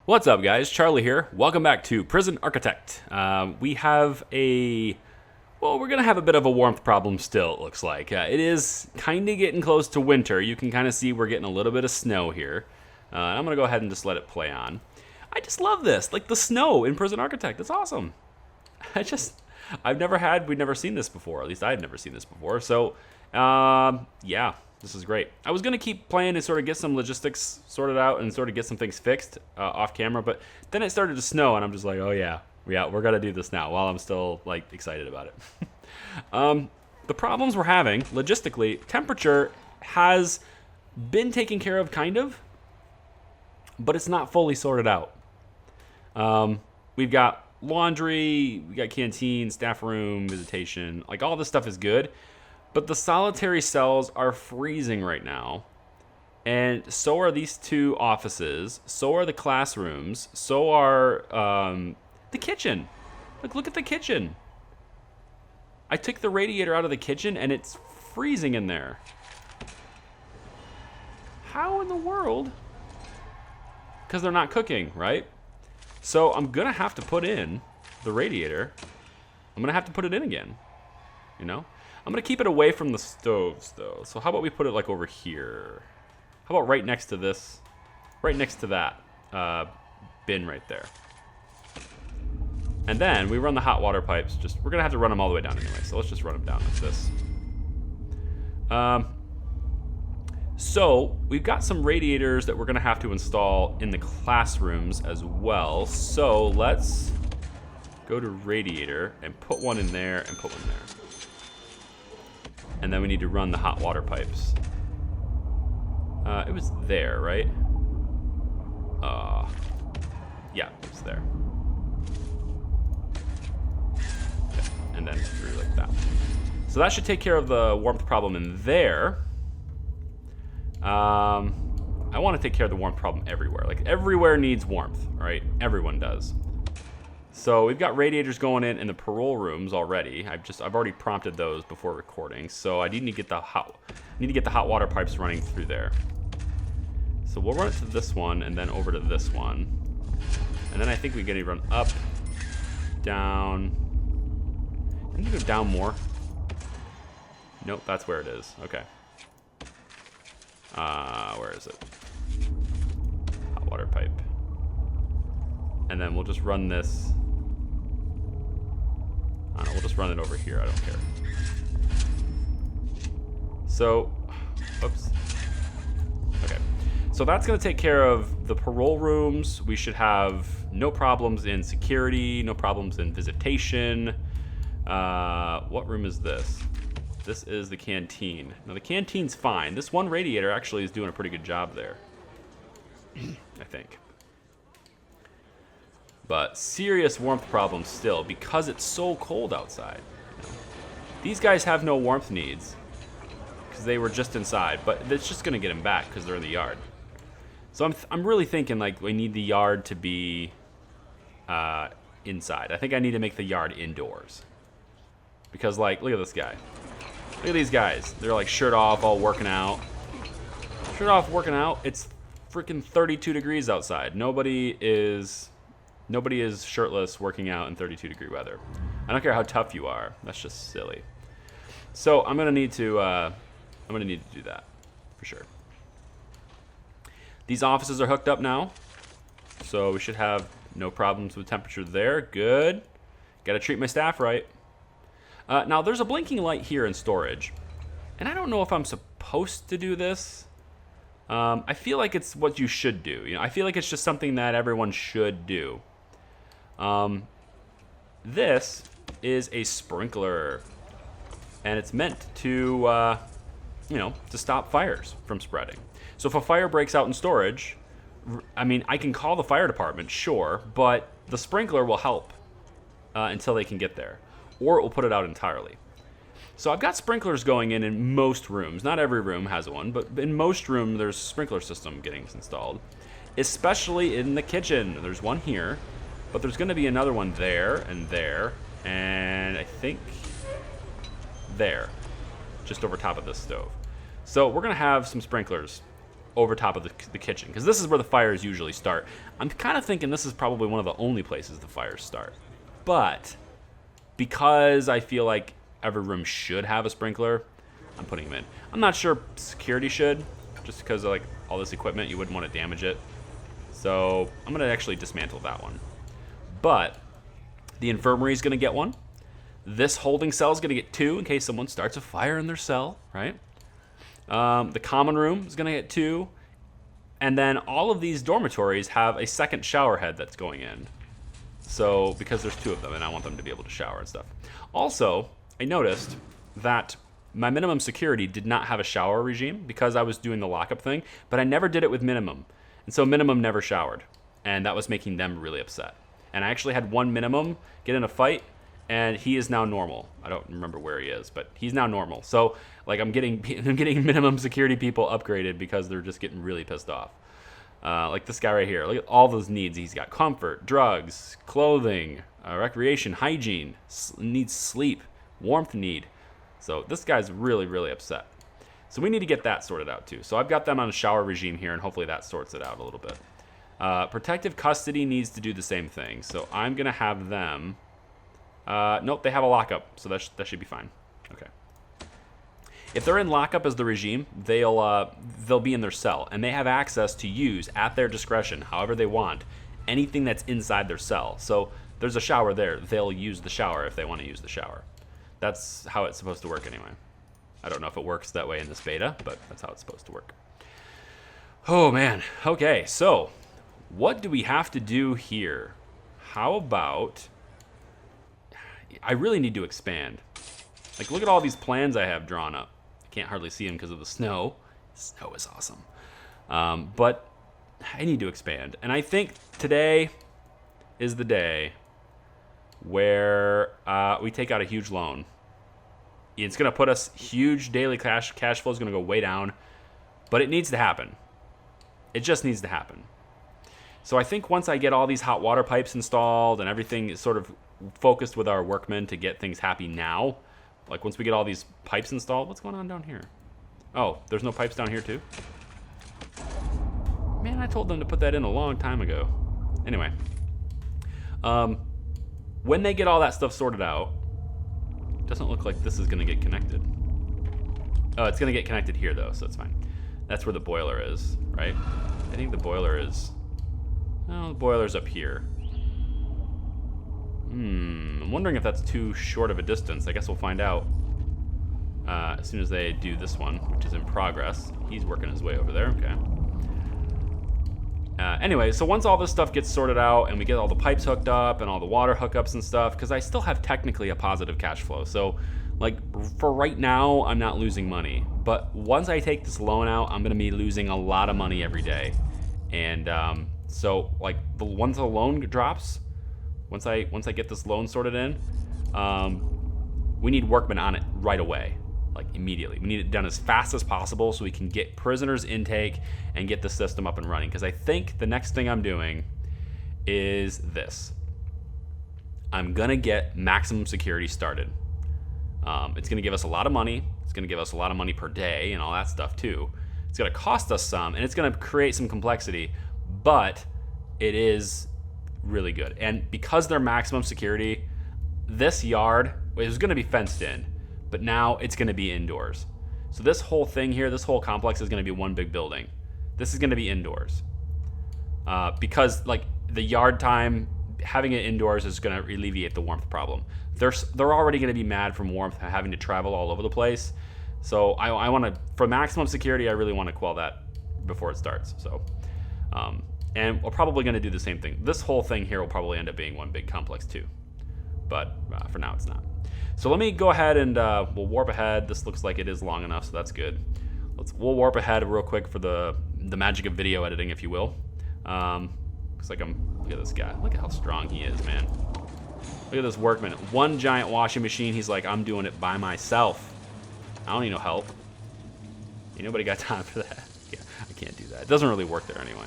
What's up, guys? Charlie here. Welcome back to Prison Architect. We have we're going to have a bit of a warmth problem still, it looks like. It is kind of getting close to winter. You can kind of see we're getting a little bit of snow here. And I'm going to go ahead and just let it play on. I just love this. Like the snow in Prison Architect. It's awesome. We've never seen this before. At least I had never seen this before. So, yeah. This is great. I was going to keep playing and sort of get some logistics sorted out and sort of get some things fixed off camera, but then it started to snow and I'm just like, oh yeah, we're going to do this now while I'm still like excited about it. The problems we're having, logistically, temperature has been taken care of kind of, but it's not fully sorted out. We've got laundry, we got canteen, staff room, visitation, like all this stuff is good. But the solitary cells are freezing right now. And so are these two offices. So are the classrooms. So are the kitchen. Like, look at the kitchen. I took the radiator out of the kitchen and it's freezing in there. How in the world? Because they're not cooking, right? So I'm going to have to put in the radiator. I'm going to have to put it in again. You know? I'm going to keep it away from the stoves, though. So how about we put it, like, over here? How about right next to this? Right next to that bin right there. And then we run the hot water pipes. We're going to have to run them all the way down anyway. So let's just run them down like this. So we've got some radiators that we're going to have to install in the classrooms as well. So let's go to radiator and put one in there and put one there. And then we need to run the hot water pipes. It was there, right? Yeah, it's there. Okay. And then through like that. So that should take care of the warmth problem in there. I want to take care of the warmth problem everywhere. Like everywhere needs warmth, right? Everyone does. So we've got radiators going in the parole rooms already. I've already prompted those before recording. So I need to get the hot water pipes running through there. So we'll run it to this one and then over to this one. And then I think we're gonna run up, down. I need to go down more. Nope, that's where it is. Okay. Where is it? Hot water pipe. And then we'll just run this. I don't know, we'll just run it over here. I don't care. So, oops. Okay. So that's going to take care of the parole rooms. We should have no problems in security, no problems in visitation. What room is this? This is the canteen. Now, the canteen's fine. This one radiator actually is doing a pretty good job there. I think. But serious warmth problems still because it's so cold outside. You know? These guys have no warmth needs because they were just inside, but it's just gonna get them back because they're in the yard. So I'm really thinking like we need the yard to be inside. I think I need to make the yard indoors because like look at this guy, look at these guys. They're like shirt off, all working out. Shirt off, working out. It's freaking 32 degrees outside. Nobody is shirtless working out in 32-degree weather. I don't care how tough you are. That's just silly. So I'm gonna need to do that for sure. These offices are hooked up now, so we should have no problems with temperature there. Good. Got to treat my staff right. Now there's a blinking light here in storage, and I don't know if I'm supposed to do this. I feel like it's what you should do. You know, I feel like it's just something that everyone should do. This is a sprinkler, and it's meant to, to stop fires from spreading. So if a fire breaks out in storage, I mean, I can call the fire department, sure, but the sprinkler will help until they can get there, or it will put it out entirely. So I've got sprinklers going in most rooms. Not every room has one, but in most rooms there's a sprinkler system getting installed, especially in the kitchen. There's one here, but there's going to be another one there, and I think there, just over top of this stove. So we're going to have some sprinklers over top of the kitchen, because this is where the fires usually start. I'm kind of thinking this is probably one of the only places the fires start. But because I feel like every room should have a sprinkler, I'm putting them in. I'm not sure security should, just because of like all this equipment, you wouldn't want to damage it. So I'm going to actually dismantle that one. But the infirmary is going to get one. This holding cell is going to get 2 in case someone starts a fire in their cell, right? The common room is going to get 2. And then all of these dormitories have a second shower head that's going in. So, because there's 2 of them, and I want them to be able to shower and stuff. Also, I noticed that my minimum security did not have a shower regime because I was doing the lockup thing, but I never did it with minimum. And so minimum never showered. And that was making them really upset. And I actually had one minimum get in a fight, and he is now normal. I don't remember where he is, but he's now normal. So, like, I'm getting minimum security people upgraded because they're just getting really pissed off. Like this guy right here. Look at all those needs. He's got comfort, drugs, clothing, recreation, hygiene, needs sleep, warmth need. So this guy's really, really upset. So we need to get that sorted out too. So I've got them on a shower regime here, and hopefully that sorts it out a little bit. Protective custody needs to do the same thing. So I'm going to have them... nope, they have a lockup, so that should be fine. Okay. If they're in lockup as the regime, they'll be in their cell, and they have access to use at their discretion, however they want, anything that's inside their cell. So there's a shower there. They'll use the shower if they want to use the shower. That's how it's supposed to work anyway. I don't know if it works that way in this beta, but that's how it's supposed to work. Oh man. Okay, so what do we have to do here? How about... I really need to expand. Like, look at all these plans I have drawn up. I can't hardly see them because of the snow. Snow is awesome. But I need to expand. And I think today is the day where we take out a huge loan. It's going to put us huge daily cash flow is going to go way down. But it needs to happen. It just needs to happen. So I think once I get all these hot water pipes installed and everything is sort of focused with our workmen to get things happy now, like once we get all these pipes installed, what's going on down here? Oh, there's no pipes down here too? Man, I told them to put that in a long time ago. Anyway, when they get all that stuff sorted out, it doesn't look like this is going to get connected. Oh, it's going to get connected here though, so it's fine. That's where the boiler is, right? I think the boiler is... Oh, the boiler's up here. I'm wondering if that's too short of a distance. I guess we'll find out as soon as they do this one, which is in progress. He's working his way over there. Okay. Anyway, so once all this stuff gets sorted out and we get all the pipes hooked up and all the water hookups and stuff, because I still have technically a positive cash flow. So, like, for right now, I'm not losing money. But once I take this loan out, I'm going to be losing a lot of money every day. And so, like, once the loan drops... Once I get this loan sorted in, we need workmen on it right away, like immediately. We need it done as fast as possible so we can get prisoners intake and get the system up and running. Because I think the next thing I'm doing is this. I'm going to get maximum security started. It's going to give us a lot of money. It's going to give us a lot of money per day and all that stuff too. It's going to cost us some, and it's going to create some complexity, but it is... really good. And because they're maximum security, this yard was going to be fenced in, but now it's going to be indoors. So this whole thing here, this whole complex is going to be one big building. This is going to be indoors. Because like the yard time, having it indoors is going to alleviate the warmth problem. They're already going to be mad from warmth, having to travel all over the place. So I want to, for maximum security, I really want to quell that before it starts. So, and we're probably going to do the same thing. This whole thing here will probably end up being one big complex too. But for now, it's not. So let me go ahead and we'll warp ahead. This looks like it is long enough, so that's good. We'll warp ahead real quick for the magic of video editing, if you will. Looks like look at this guy. Look at how strong he is, man. Look at this workman. One giant washing machine. He's like, I'm doing it by myself. I don't need no help. Ain't nobody got time for that. Yeah, I can't do that. It doesn't really work there anyway.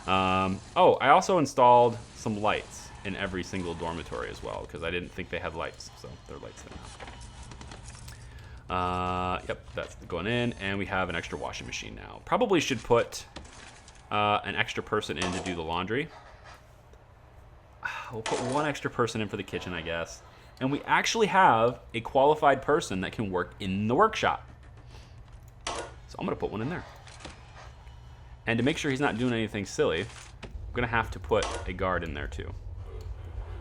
Oh, I also installed some lights in every single dormitory as well, because I didn't think they had lights, so there are lights there Yep, that's going in, and we have an extra washing machine now. Probably should put an extra person in to do the laundry. We'll put one extra person in for the kitchen, I guess. And we actually have a qualified person that can work in the workshop. So I'm going to put one in there. And to make sure he's not doing anything silly, I'm going to have to put a guard in there too.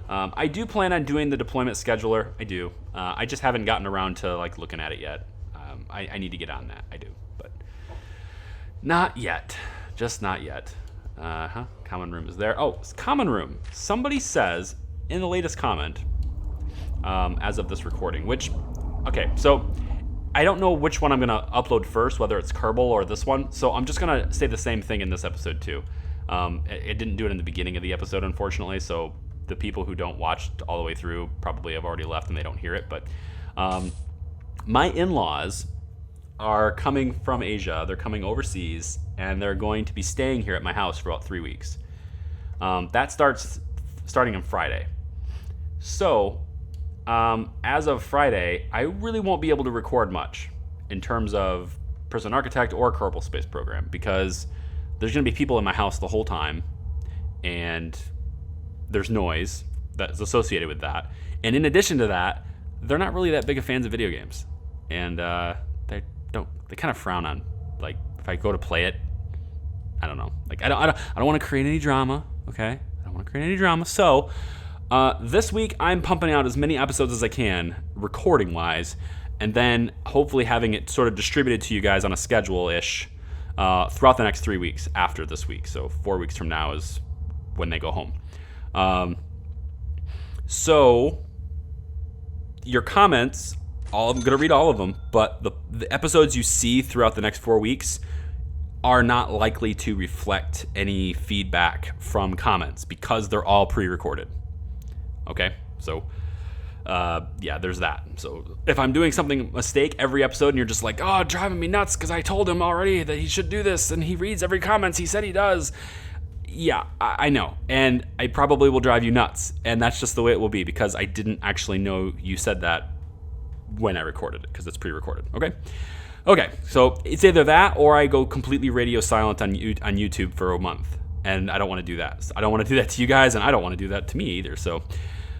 I do plan on doing the deployment scheduler. I do. I just haven't gotten around to like looking at it yet. I need to get on that. I do, but not yet. Just not yet. Common room is there. Oh, it's common room. Somebody says in the latest comment, as of this recording, which, okay, so I don't know which one I'm gonna upload first, whether it's Kerbal or this one. So I'm just gonna say the same thing in this episode too. It didn't do it in the beginning of the episode, unfortunately. So the people who don't watch all the way through probably have already left and they don't hear it. But my in-laws are coming from Asia. They're coming overseas, and they're going to be staying here at my house for about 3 weeks. That starting on Friday. So as of Friday, I really won't be able to record much in terms of Prison Architect or Kerbal Space Program, because there's going to be people in my house the whole time, and there's noise that's associated with that. And in addition to that, they're not really that big of fans of video games, and they kind of frown on, like, if I go to play it. I don't know. Like, I don't want to create any drama. Okay, I don't want to create any drama. So this week I'm pumping out as many episodes as I can, recording wise, and then hopefully having it sort of distributed to you guys on a schedule-ish throughout the next 3 weeks after this week. So 4 weeks from now is when they go home. So your comments, I'm going to read all of them, but the episodes you see throughout the next 4 weeks are not likely to reflect any feedback from comments because they're all pre-recorded. Okay? So, yeah, there's that. So if I'm doing something mistake every episode and you're just like, oh, driving me nuts because I told him already that he should do this and he reads every comments he said he does. Yeah, I know. And I probably will drive you nuts. And that's just the way it will be because I didn't actually know you said that when I recorded it because it's pre-recorded. Okay, so it's either that or I go completely radio silent on YouTube for a month. And I don't want to do that. I don't want to do that to you guys, and I don't want to do that to me either. So,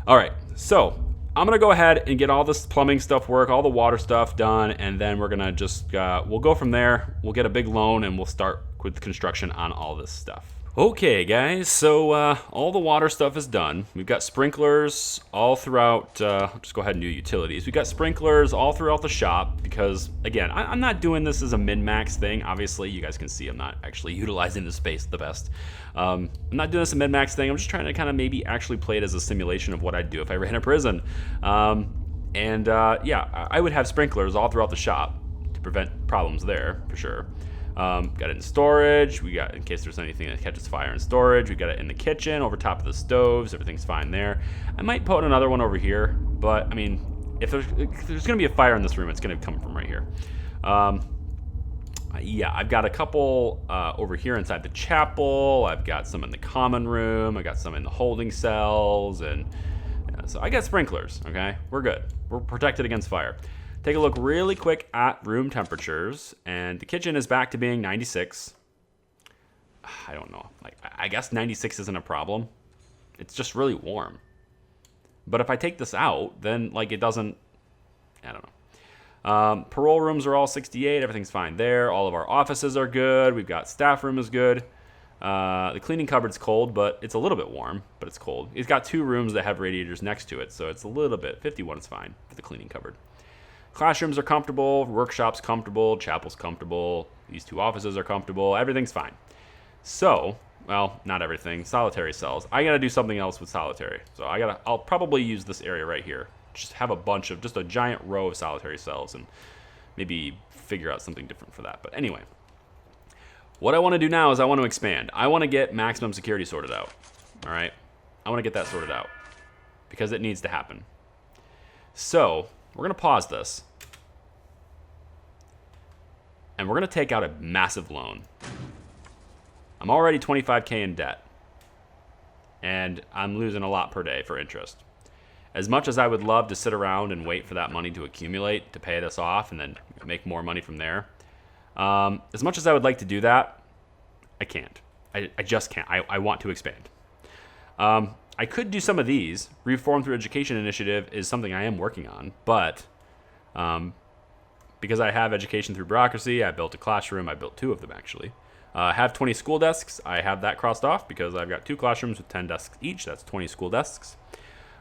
all right. So I'm going to go ahead and get all this plumbing stuff all the water stuff done, and then we're going to just, we'll go from there. We'll get a big loan, and we'll start with construction on all this stuff. Okay, guys, so all the water stuff is done. We've got sprinklers all throughout, just go ahead and do utilities. We've got sprinklers all throughout the shop because, again, I'm not doing this as a min-max thing. Obviously, you guys can see I'm not actually utilizing the space the best. I'm not doing this as a min-max thing. I'm just trying to kind of maybe actually play it as a simulation of what I'd do if I ran a prison. Yeah, I would have sprinklers all throughout the shop to prevent problems there, for sure. Got it in storage. We got, in case there's anything that catches fire in storage, we got it in the kitchen over top of the stoves. Everything's fine there. I might put another one over here, but I mean, if there's going to be a fire in this room, it's going to come from right here. Yeah, I've got a couple over here inside the chapel. I've got some in the common room. I got some in the holding cells, and so I got sprinklers. Okay, we're good. We're protected against fire. Take a look really quick at room temperatures, and the kitchen is back to being 96. I don't know. Like, I guess 96 isn't a problem. It's just really warm. But if I take this out, then like it doesn't. I don't know. Parole rooms are all 68. Everything's fine there. All of our offices are good. We've got staff room is good. The cleaning cupboard's cold, but it's a little bit warm, but it's cold. It's got 2 rooms that have radiators next to it, so it's a little bit. 51 is fine for the cleaning cupboard. Classrooms are comfortable, workshop's comfortable, chapel's comfortable, these 2 offices are comfortable, everything's fine. So, well, not everything, solitary cells. I gotta do something else with solitary. So I'll probably use this area right here. Just have just a giant row of solitary cells and maybe figure out something different for that. But anyway, what I wanna do now is I wanna expand. I wanna get maximum security sorted out, all right? I wanna get that sorted out because it needs to happen. So, we're going to pause this, and we're going to take out a massive loan. I'm already $25K in debt, and I'm losing a lot per day for interest. As much as I would love to sit around and wait for that money to accumulate to pay this off and then make more money from there, as much as I would like to do that, I can't. I just can't. I want to expand. I could do some of these. Reform through Education Initiative is something I am working on, but because I have education through bureaucracy, I built a classroom. I built 2 of them, actually. I have 20 school desks. I have that crossed off because I've got 2 classrooms with 10 desks each. That's 20 school desks.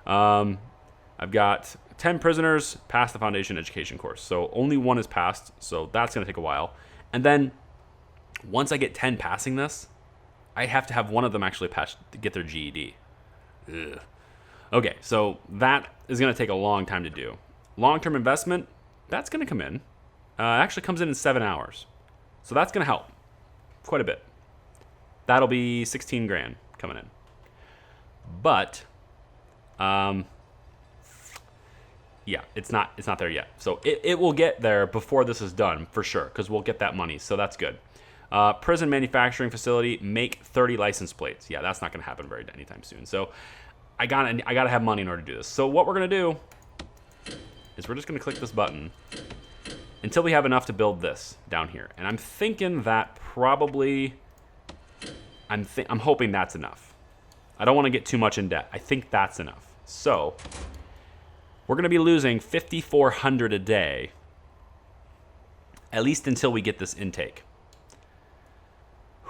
I've got 10 prisoners pass the foundation education course. So only 1 is passed, so that's going to take a while. And then once I get 10 passing this, I have to have one of them actually pass to get their GED. Ugh. Okay, so that is going to take a long time to do. Long-term investment, that's going to come in. It actually comes in 7 hours. So that's going to help quite a bit. That'll be 16 grand coming in. But, yeah, it's not there yet. So it will get there before this is done, for sure, because we'll get that money, so that's good. Prison manufacturing facility, make 30 license plates. Yeah, that's not going to happen anytime soon. So I gotta have money in order to do this. So what we're going to do is we're just going to click this button until we have enough to build this down here. And I'm thinking that probably, I'm hoping that's enough. I don't want to get too much in debt. I think that's enough. So we're going to be losing $5,400 a day, at least until we get this intake.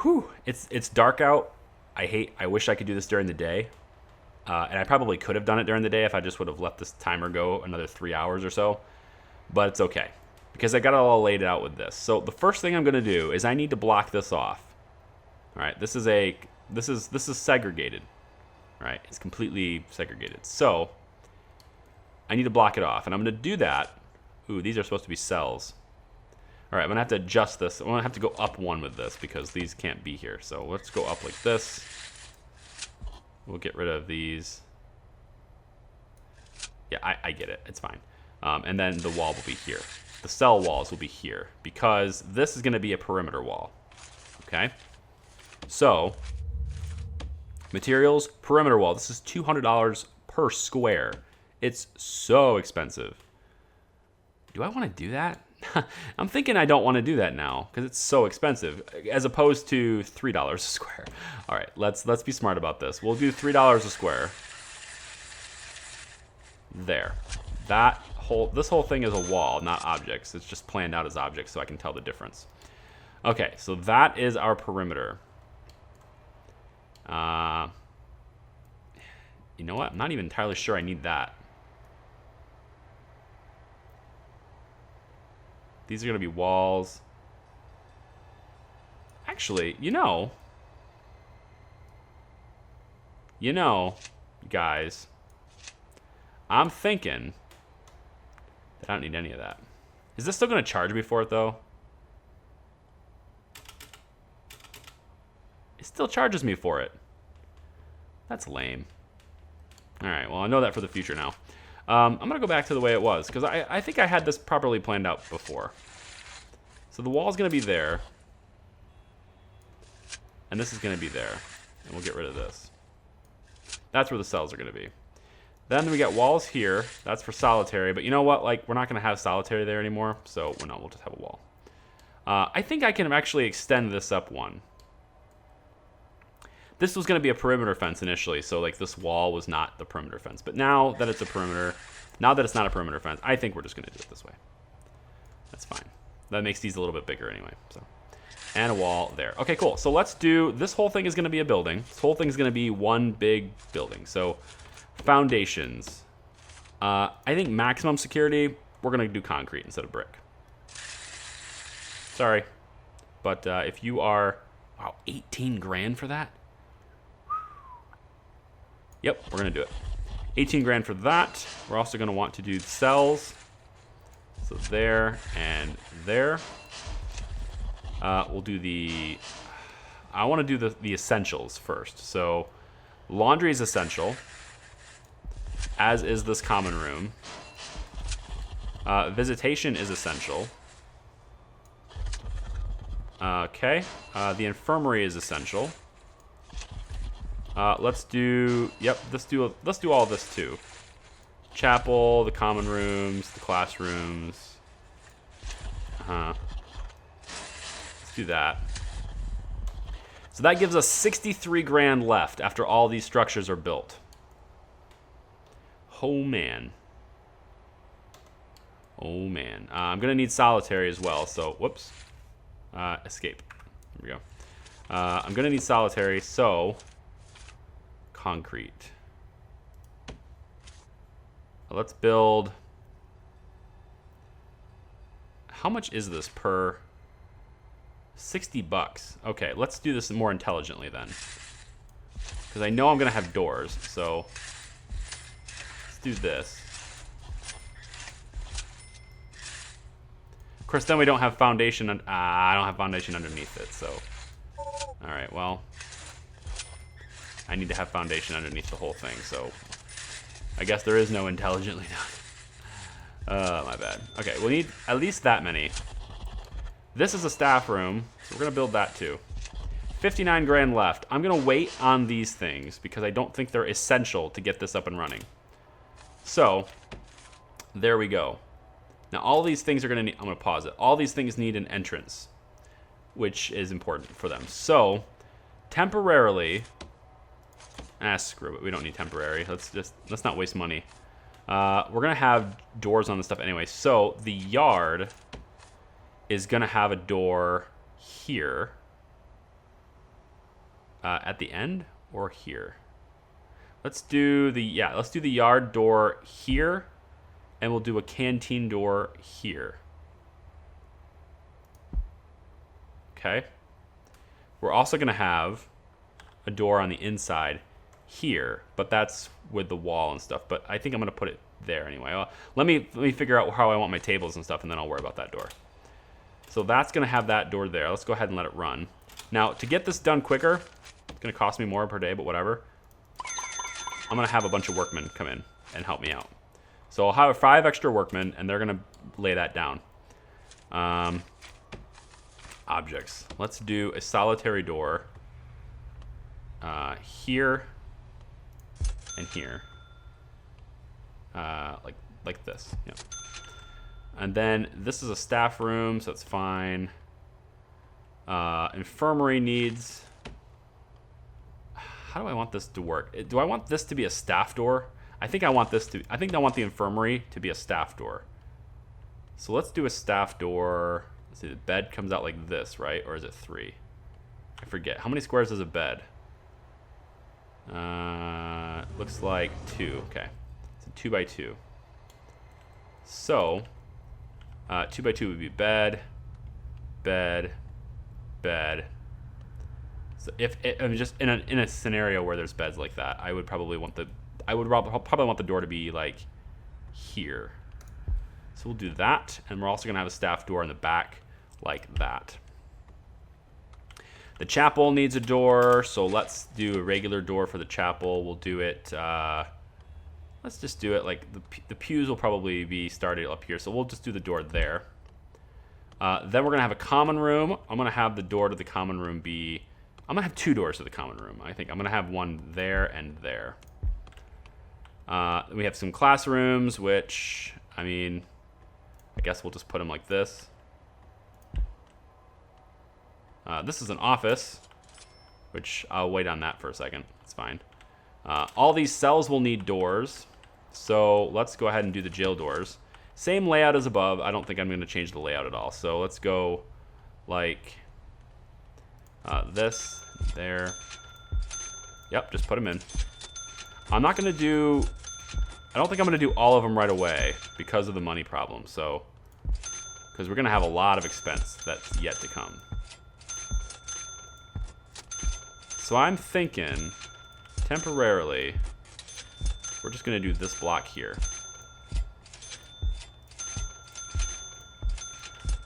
Whew, it's dark out. I wish I could do this during the day. And I probably could have done it during the day if I just would have let this timer go another 3 hours or so. But it's okay, because I got it all laid out with this. So the first thing I'm going to do is I need to block this off. All right, this is segregated. All right, it's completely segregated. So I need to block it off, and I'm going to do that. Ooh, these are supposed to be cells. All right, I'm going to have to adjust this. I'm going to have to go up 1 with this because these can't be here. So let's go up like this. We'll get rid of these. Yeah, I get it. It's fine. And then the wall will be here. The cell walls will be here because this is going to be a perimeter wall. Okay? So, materials, perimeter wall. This is $200 per square. It's so expensive. Do I want to do that? I'm thinking I don't want to do that now because it's so expensive, as opposed to $3 a square. All right, let's be smart about this. We'll do $3 a square. There. This whole thing is a wall, not objects. It's just planned out as objects, so I can tell the difference. Okay, so that is our perimeter. You know what? I'm not even entirely sure I need that. These are going to be walls. Actually, you guys, I'm thinking that I don't need any of that. Is this still going to charge me for it, though? It still charges me for it. That's lame. All right, well, I know that for the future now. I'm going to go back to the way it was, because I think I had this properly planned out before. So the wall's going to be there. And this is going to be there. And we'll get rid of this. That's where the cells are going to be. Then we got walls here. That's for solitary. But you know what? Like, we're not going to have solitary there anymore. So, well, no, we'll just have a wall. I think I can actually extend this up 1. This was going to be a perimeter fence initially, so like this wall was not the perimeter fence. But now that it's a perimeter, now that it's not a perimeter fence, I think we're just going to do it this way. That's fine. That makes these a little bit bigger anyway. So, and a wall there. Okay, cool. So let's do, this whole thing is going to be a building. This whole thing is going to be one big building. So foundations. I think maximum security, we're going to do concrete instead of brick. Sorry. But if you are, wow, 18 grand for that? Yep, we're going to do it. 18 grand for that. We're also going to want to do cells. So there and there. We'll do I want to do the essentials first. So laundry is essential, as is this common room. Visitation is essential. Okay. The infirmary is essential. Let's do all this too. chapel, the common rooms, the classrooms. Let's do that. So that gives us 63 grand left after all these structures are built. Oh man. Oh man. I'm gonna need solitary as well, so whoops. Escape. There we go. I'm gonna need solitary, so concrete. Let's build. How much is this per? $60. Okay, let's do this more intelligently then. Because I know I'm gonna have doors, so let's do this. Of course, then we don't have foundation. I don't have foundation underneath it, so. All right, well, I need to have foundation underneath the whole thing, so I guess there is no intelligently done. My bad. Okay, we'll need at least that many. This is a staff room, so we're gonna build that too. 59 grand left. I'm gonna wait on these things because I don't think they're essential to get this up and running. So, there we go. Now all these things are gonna need, I'm gonna pause it. All these things need an entrance, which is important for them. So, temporarily, screw it, we don't need temporary. Let's not waste money. We're gonna have doors on this stuff anyway. So the yard is gonna have a door here. At the end or here? Let's do the yard door here, and we'll do a canteen door here. Okay. We're also gonna have a door on the inside here, but that's with the wall and stuff. But I think I'm gonna put it there anyway. Let me figure out how I want my tables and stuff, and then I'll worry about that door. So that's gonna have that door there. Let's go ahead and let it run. Now to get this done quicker, it's gonna cost me more per day, but whatever. I'm gonna have a bunch of workmen come in and help me out. So I'll have 5 extra workmen, and they're gonna lay that down. Objects. Let's do a solitary door here and here, like this. Yep. And then this is a staff room, so it's fine. Infirmary needs. How do I want this to work? Do I want this to be a staff door? I think I want the infirmary to be a staff door. So let's do a staff door. Let's see, the bed comes out like this, right? Or is it 3? I forget. How many squares is a bed? Looks like 2. Okay. It's a 2 by 2. So 2 by 2 would be bed, bed, bed. So if I'm just in a scenario where there's beds like that, I would probably want the door to be like here. So we'll do that, and we're also gonna have a staff door in the back like that. The chapel needs a door, so let's do a regular door for the chapel. We'll do it. Let's just do it like the pews will probably be started up here, so we'll just do the door there. Then we're gonna have a common room. I'm gonna have the door to the common room be. I'm gonna have 2 doors to the common room. I think I'm gonna have one there and there. We have some classrooms, which I mean, I guess we'll just put them like this. This is an office, which I'll wait on that for a second. It's fine. All these cells will need doors, so let's go ahead and do the jail doors. Same layout as above. I don't think I'm going to change the layout at all. So let's go like this, there. Yep, just put them in. I'm not going to do... I don't think I'm going to do all of them right away because of the money problem. So, because we're going to have a lot of expense that's yet to come. So I'm thinking, temporarily, we're just going to do this block here.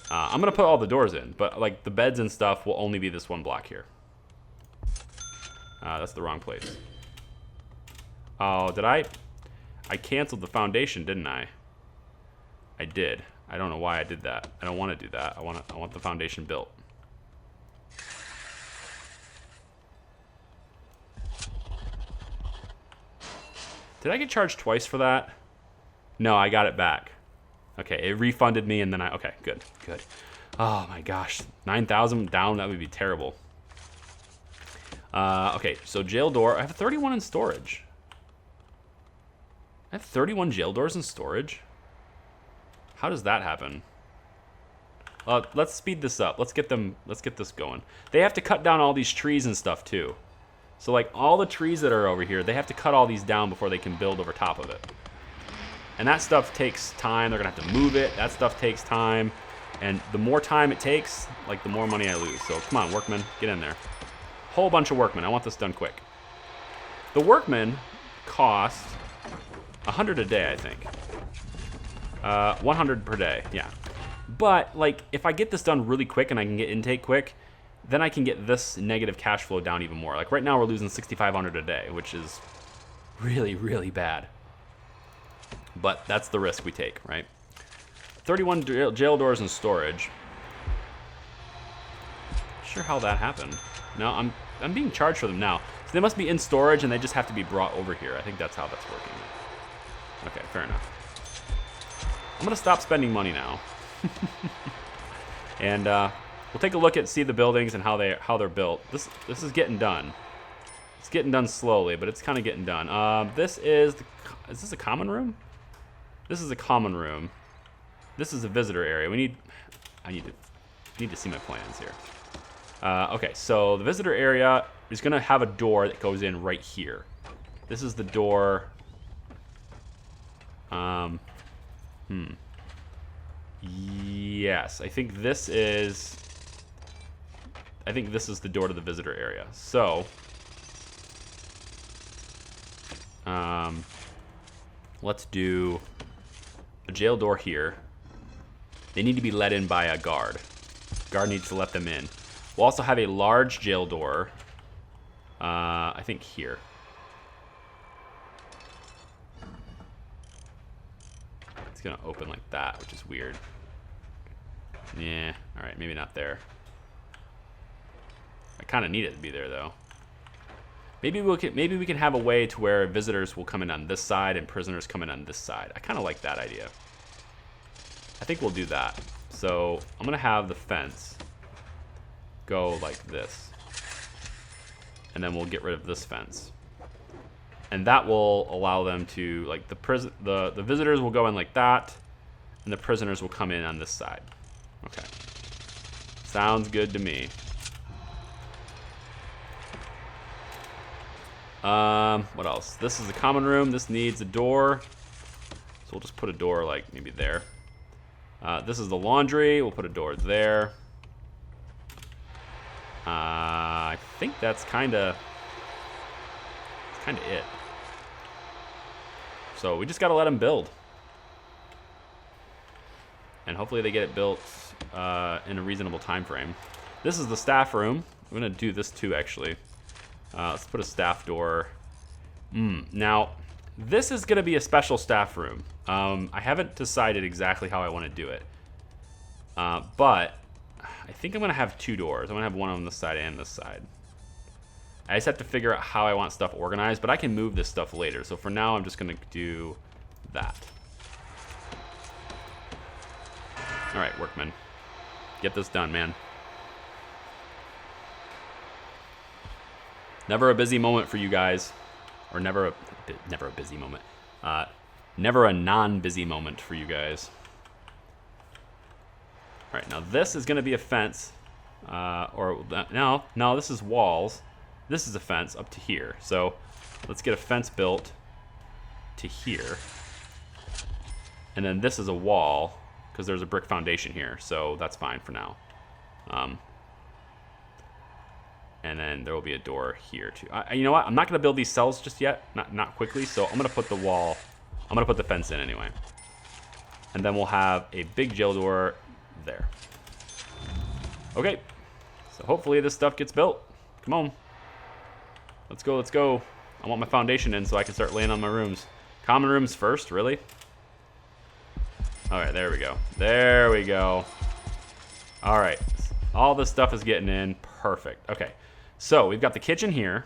I'm going to put all the doors in, but like the beds and stuff will only be this one block here. That's the wrong place. Oh, did I canceled the foundation, didn't I? I did. I don't know why I did that. I don't want to do that. I want the foundation built. Did I get charged twice for that? No, I got it back. Okay, it refunded me, and then okay, good. Oh my gosh, 9,000 down, that would be terrible. Okay, so jail door, I have 31 in storage. I have 31 jail doors in storage? How does that happen? Let's speed this up. Let's get this going. They have to cut down all these trees and stuff too. So like all the trees that are over here, they have to cut all these down before they can build over top of it. And that stuff takes time. They're gonna have to move it. That stuff takes time. And the more time it takes, like the more money I lose. So come on, workmen, get in there. Whole bunch of workmen. I want this done quick. The workmen cost 100 a day, I think. 100 per day, yeah. But like, if I get this done really quick and I can get intake quick, then I can get this negative cash flow down even more. Like right now we're losing 6,500 a day, which is really, really bad. But that's the risk we take, right? 31 jail doors in storage. Not sure how that happened. No, I'm being charged for them now. So they must be in storage and they just have to be brought over here. I think that's how that's working. Okay, fair enough. I'm gonna stop spending money now. And we'll take a look at see the buildings and how they're built. This is getting done. It's getting done slowly, but it's kind of getting done. Is this a common room? This is a common room. This is a visitor area. I need to see my plans here. Okay, so the visitor area is gonna have a door that goes in right here. This is the door. Yes, I think this is the door to the visitor area. So, let's do a jail door here. They need to be let in by a guard. Guard needs to let them in. We'll also have a large jail door, I think here. It's gonna open like that, which is weird. Yeah, all right, maybe not there. I kind of need it to be there though. Maybe we can have a way to where visitors will come in on this side and prisoners come in on this side. I kind of like that idea. I think we'll do that. So I'm gonna have the fence go like this, and then we'll get rid of this fence, and that will allow them to like the visitors will go in like that, and the prisoners will come in on this side. Okay, sounds good to me. What else? This is a common room. This needs a door, so we'll just put a door like maybe there. This is the laundry. We'll put a door there. I think that's kind of it. So we just got to let them build. And hopefully they get it built in a reasonable time frame. This is the staff room. I'm going to do this too, actually. Let's put a staff door. Now, this is going to be a special staff room. I haven't decided exactly how I want to do it. But I think I'm going to have two doors. I'm going to have one on this side and this side. I just have to figure out how I want stuff organized, but I can move this stuff later. So for now, I'm just going to do that. All right, workmen. Get this done, man. Never a busy moment for you guys. Or never a busy moment. Never a non-busy moment for you guys. All right, now this is going to be a fence. No, this is walls. This is a fence up to here. So let's get a fence built to here. And then this is a wall, because there's a brick foundation here. So that's fine for now. And then there will be a door here too. You know what? I'm not going to build these cells just yet. Not quickly. So I'm going to put the wall. I'm going to put the fence in anyway. And then we'll have a big jail door there. Okay. So hopefully this stuff gets built. Come on. Let's go, let's go. I want my foundation in so I can start laying on my rooms. Common rooms first, really? All right, there we go. There we go. All right. All this stuff is getting in. Perfect. Okay. So we've got the kitchen here.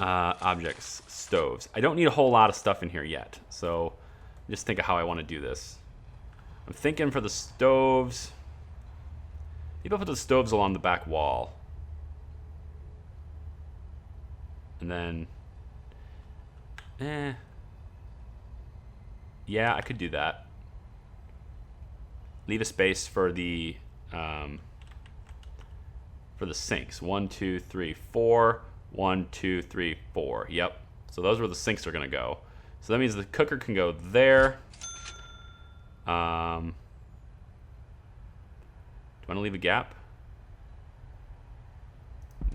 Objects, stoves. I don't need a whole lot of stuff in here yet, so just think of how I want to do this. I'm thinking for the stoves, maybe I'll put the stoves along the back wall. And then, yeah, I could do that. Leave a space for the sinks. 1, 2, 3, 4. 1, 2, 3, 4. Yep. So those are where the sinks are going to go. So that means the cooker can go there. Do I want to leave a gap?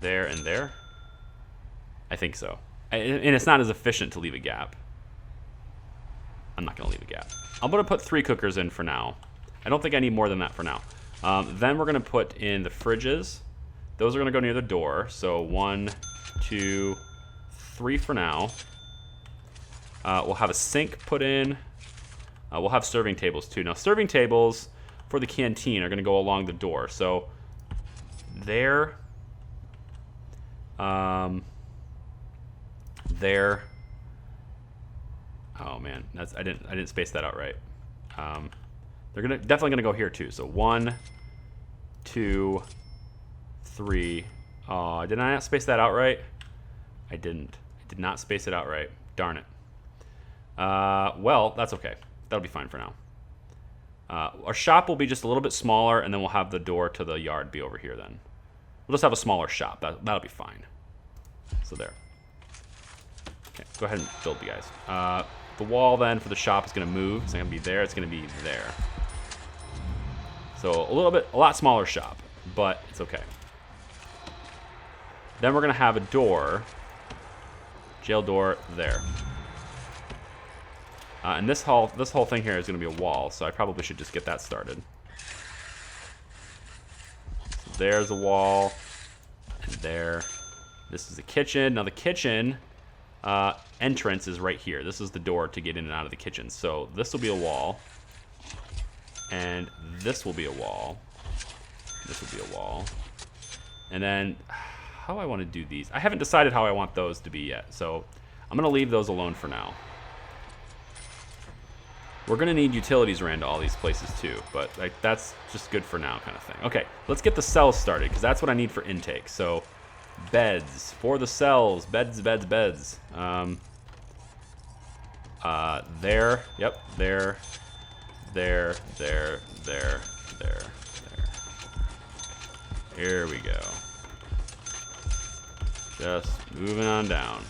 There and there? I think so. And it's not as efficient to leave a gap. I'm not going to leave a gap. I'm going to put 3 cookers in for now. I don't think I need more than that for now. Then we're going to put in the fridges. Those are going to go near the door. So 1, 2, 3 for now. We'll have a sink put in. We'll have serving tables too. Now, serving tables for the canteen are going to go along the door. So there, there. Oh man, I didn't space that out right. They're definitely gonna go here too. So 1, 2, 3. Oh, did I not space that out right? I didn't. I did not space it out right. Darn it. Well, that's okay. That'll be fine for now. Our shop will be just a little bit smaller, and then we'll have the door to the yard be over here then. We'll just have a smaller shop. That'll be fine. So there. Okay, go ahead and build you guys. The wall then for the shop is going to move. It's not going to be there. It's going to be there. So a lot smaller shop, but it's okay. Then we're going to have a door, jail door there. And this whole thing here is going to be a wall, so I probably should just get that started. So there's a wall, and there. This is the kitchen. Now the kitchen entrance is right here. This is the door to get in and out of the kitchen. So this will be a wall, and this will be a wall. This will be a wall. And then, how I want to do these. I haven't decided how I want those to be yet, so I'm going to leave those alone for now. We're going to need utilities around to all these places too, but that's just good for now kind of thing. Okay, let's get the cells started, because that's what I need for intake. So, beds for the cells. Beds. There. Yep. There. Here we go. Just moving on down.